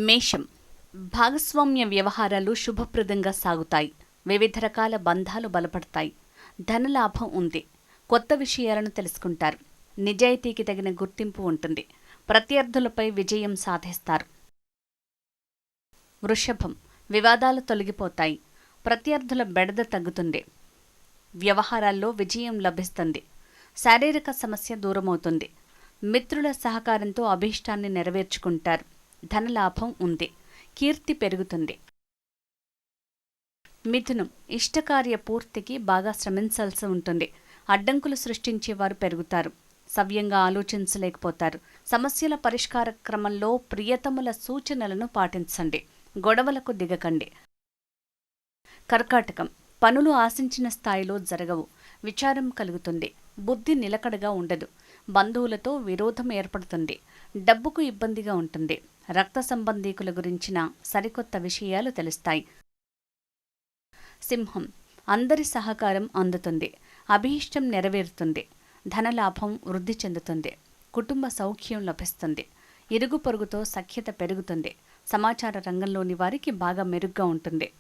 మేషం. భాగస్వామ్య వ్యవహారాలు శుభప్రదంగా సాగుతాయి. వివిధ రకాల బంధాలు బలపడతాయి. ధనలాభం ఉంది. కొత్త విషయాలను తెలుసుకుంటారు. నిజాయితీకి తగిన గుర్తింపు ఉంటుంది. ప్రత్యర్థులపై విజయం సాధిస్తారు. వృషభం. వివాదాలు తొలగిపోతాయి. ప్రత్యర్థుల బెడద తగ్గుతుంది. వ్యవహారాల్లో విజయం లభిస్తుంది. శారీరక సమస్య దూరమవుతుంది. మిత్రుల సహకారంతో అభీష్టాన్ని నెరవేర్చుకుంటారు. ధనలాభం ఉంది. కీర్తి పెరుగుతుంది. మిథునం. ఇష్టకార్య పూర్తికి బాగా శ్రమించాల్సి ఉంటుంది. అడ్డంకులు సృష్టించేవారు పెరుగుతారు. సవ్యంగా ఆలోచించలేకపోతారు. సమస్యల పరిష్కార క్రమంలో ప్రియతముల సూచనలను పాటించండి. గొడవలకు దిగకండి. కర్కాటకం. పనులు ఆశించిన స్థాయిలో జరగవు. విచారం కలుగుతుంది. బుద్ధి నిలకడగా ఉండదు. బంధువులతో విరోధం ఏర్పడుతుంది. డబ్బుకు ఇబ్బందిగా ఉంటుంది. రక్త సంబంధీకుల గురించిన సరికొత్త విషయాలు తెలుస్తాయి. సింహం. అందరి సహకారం అందుతుంది. అభీష్టం నెరవేరుతుంది. ధనలాభం వృద్ధి చెందుతుంది. కుటుంబ సౌఖ్యం లభిస్తుంది. ఇరుగు పొరుగుతో సఖ్యత పెరుగుతుంది. సమాచార రంగంలోని వారికి బాగా మెరుగ్గా ఉంటుంది.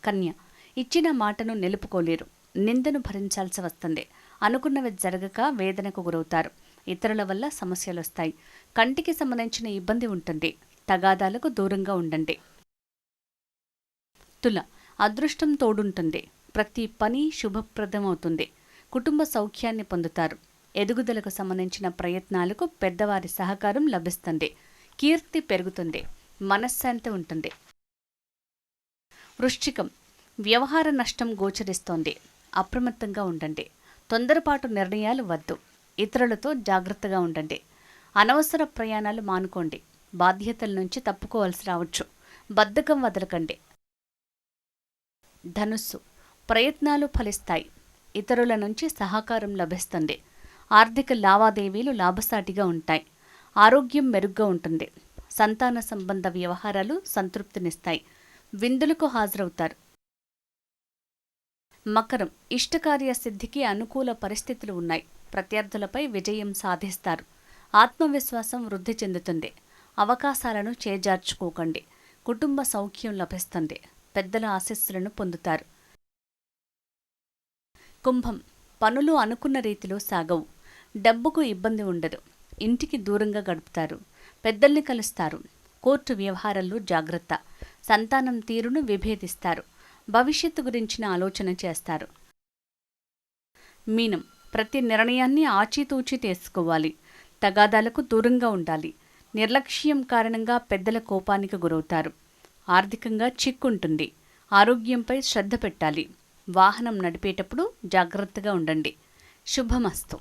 కన్య. ఇచ్చిన మాటను నిలుపుకోలేరు. నిందను భరించాల్సి వస్తుంది. అనుకున్నవి జరగక వేదనకు గురవుతారు. ఇతరుల వల్ల సమస్యలొస్తాయి. కంటికి సంబంధించిన ఇబ్బంది ఉంటుంది. తగాదాలకు దూరంగా ఉండండి. తుల. అదృష్టం తోడుంటుంది. ప్రతి పని శుభప్రదమవుతుంది. కుటుంబ సౌఖ్యాన్ని పొందుతారు. ఎదుగుదలకు సంబంధించిన ప్రయత్నాలకు పెద్దవారి సహకారం లభిస్తుంది. కీర్తి పెరుగుతుంది. మనశ్శాంతి ఉంటుంది. వృశ్చికం. వ్యవహార నష్టం గోచరిస్తోంది. అప్రమత్తంగా ఉండండి. తొందరపాటు నిర్ణయాలు వద్దు. ఇతరులతో జాగ్రత్తగా ఉండండి. అనవసర ప్రయాణాలు మానుకోండి. బాధ్యతల నుంచి తప్పుకోవాల్సి రావచ్చు. బద్ధకం వదలకండి. ధనుస్సు. ప్రయత్నాలు ఫలిస్తాయి. ఇతరుల నుంచి సహకారం లభిస్తుంది. ఆర్థిక లావాదేవీలు లాభసాటిగా ఉంటాయి. ఆరోగ్యం మెరుగ్గా ఉంటుంది. సంతాన సంబంధ వ్యవహారాలు సంతృప్తినిస్తాయి. విందులకు హాజరవుతారు. మకరం. ఇష్టకార్య సిద్ధికి అనుకూల పరిస్థితులు ఉన్నాయి. ప్రత్యర్థులపై విజయం సాధిస్తారు. ఆత్మవిశ్వాసం వృద్ధి చెందుతుంది. అవకాశాలను చేజార్చుకోకండి. కుటుంబ సౌఖ్యం లభిస్తుంది. పెద్దల ఆశీస్సులను పొందుతారు. కుంభం. పనులు అనుకున్న రీతిలో సాగవు. డబ్బుకు ఇబ్బంది ఉండదు. ఇంటికి దూరంగా గడుపుతారు. పెద్దల్ని కలుస్తారు. కోర్టు వ్యవహారాల్లో జాగ్రత్త. సంతానం తీరును విభేదిస్తారు. భవిష్యత్తు గురించిన ఆలోచన చేస్తారు. మీనం. ప్రతి నిర్ణయాన్ని ఆచితూచి తీసుకోవాలి. తగాదాలకు దూరంగా ఉండాలి. నిర్లక్ష్యం కారణంగా పెద్దల కోపానికి గురవుతారు. ఆర్థికంగా చిక్కుంటుంది. ఆరోగ్యంపై శ్రద్ధ పెట్టాలి. వాహనం నడిపేటప్పుడు జాగ్రత్తగా ఉండండి. శుభమస్తు.